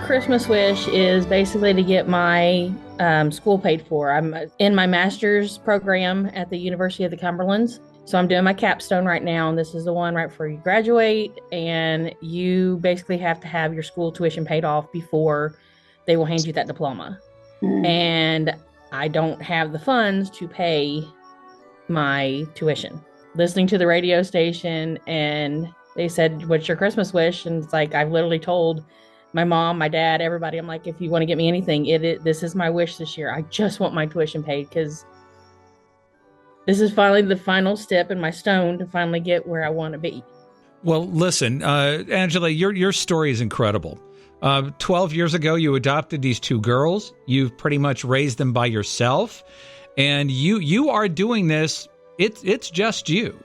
Christmas wish is basically to get my school paid for. I'm in my master's program at the University of the Cumberlands. So I'm doing my capstone right now, and this is the one right before you graduate. And you basically have to have your school tuition paid off before they will hand you that diploma. And I don't have the funds to pay my tuition. Listening to the radio station, and they said, "What's your Christmas wish?" And it's like, I've literally told my mom, my dad, everybody, I'm like, if you want to get me anything, this is my wish this year. I just want my tuition paid, because this is finally the final step in my stone to finally get where I want to be. Well, listen, Angela, your story is incredible. 12 years ago, you adopted these two girls. You've pretty much raised them by yourself, and you are doing this. It's just you,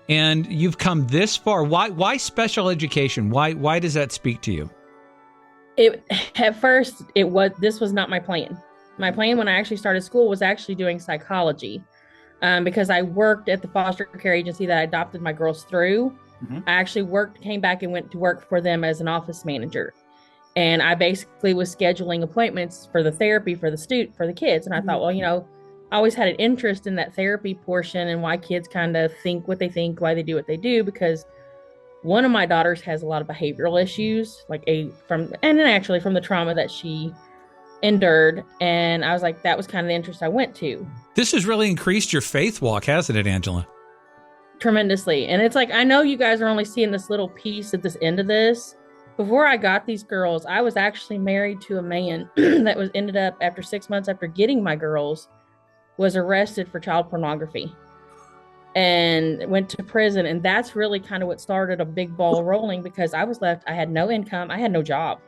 and you've come this far. Why special education? Why does that speak to you? At first, this was not my plan. My plan when I actually started school was actually doing psychology, because I worked at the foster care agency that I adopted my girls through. Mm-hmm. I actually came back and went to work for them as an office manager. And I basically was scheduling appointments for the therapy for the kids. And I thought, well, I always had an interest in that therapy portion and why kids kind of think what they think, why they do what they do, because one of my daughters has a lot of behavioral issues, from the trauma that she endured. And I was like, that was kind of the interest I went to. This has really increased your faith walk, hasn't it, Angela? Tremendously. And it's like, I know you guys are only seeing this little piece at this end of this. Before I got these girls, I was actually married to a man that ended up, after 6 months after getting my girls, was arrested for child pornography and went to prison. And that's really kind of what started a big ball rolling, because I was left, I had no income, I had no job,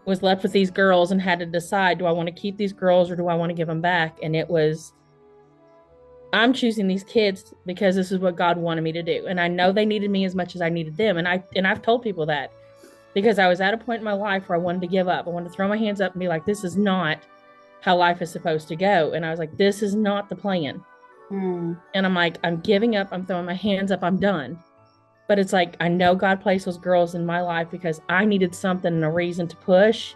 was left with these girls and had to decide, do I want to keep these girls or do I want to give them back? And it was, I'm choosing these kids because this is what God wanted me to do. And I know they needed me as much as I needed them. And I've told people that, because I was at a point in my life where I wanted to give up. I wanted to throw my hands up and be like, this is not how life is supposed to go. And I was like, this is not the plan. And I'm like, I'm giving up. I'm throwing my hands up. I'm done. But it's like, I know God placed those girls in my life because I needed something and a reason to push,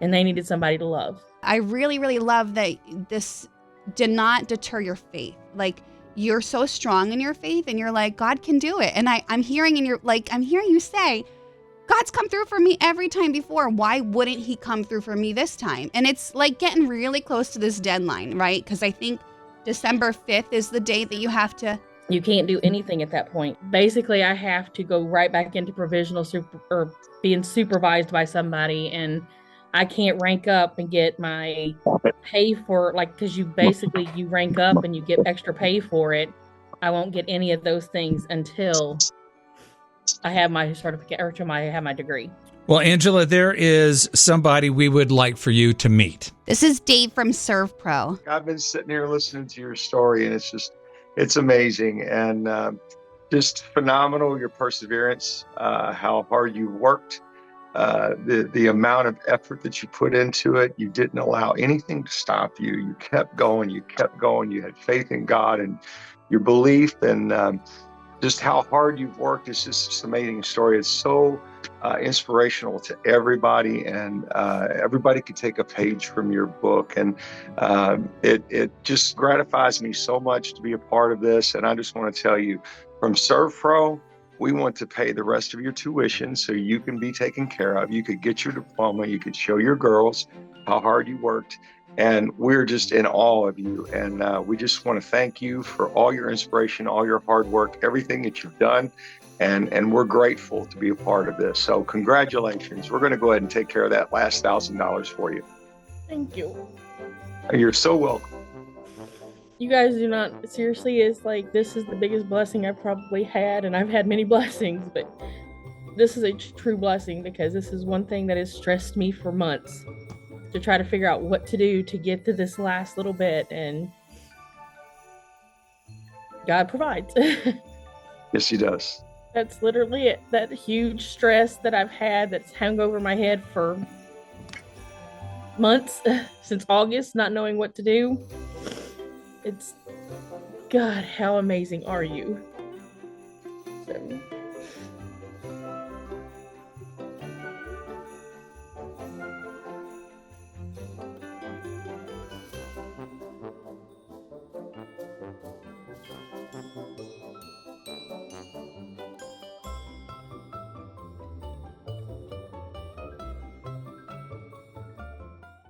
and they needed somebody to love. I really, really love that this did not deter your faith. Like, you're so strong in your faith, and you're like, God can do it. And I'm hearing you say, God's come through for me every time before. Why wouldn't he come through for me this time? And it's like getting really close to this deadline, right? Because I think December 5th is the date that you have to. You can't do anything at that point. Basically, I have to go right back into provisional or being supervised by somebody. And I can't rank up and get my pay for, because you rank up and you get extra pay for it. I won't get any of those things until I have my certificate or until I have my degree. Well, Angela, there is somebody we would like for you to meet. This is Dave from Serve Pro. I've been sitting here listening to your story, and it's amazing and just phenomenal, your perseverance, how hard you worked, the amount of effort that you put into it. You didn't allow anything to stop you. You kept going. You had faith in God and your belief, and just how hard you've worked. It's just an amazing story. It's so inspirational to everybody, and everybody could take a page from your book. And it just gratifies me so much to be a part of this. And I just want to tell you, from Serve Pro, we want to pay the rest of your tuition so you can be taken care of. You could get your diploma. You could show your girls how hard you worked. And we're just in awe of you. And we just want to thank you for all your inspiration, all your hard work, everything that you've done. And we're grateful to be a part of this. So congratulations. We're going to go ahead and take care of that last $1,000 for you. Thank you. You're so welcome. You guys do not, seriously, it's like, this is the biggest blessing I've probably had. And I've had many blessings, but this is a true blessing, because this is one thing that has stressed me for months, to try to figure out what to do to get to this last little bit, and God provides. Yes, he does. That's literally it. That huge stress that I've had that's hung over my head for months, since August, not knowing what to do. It's, God, how amazing are you? So.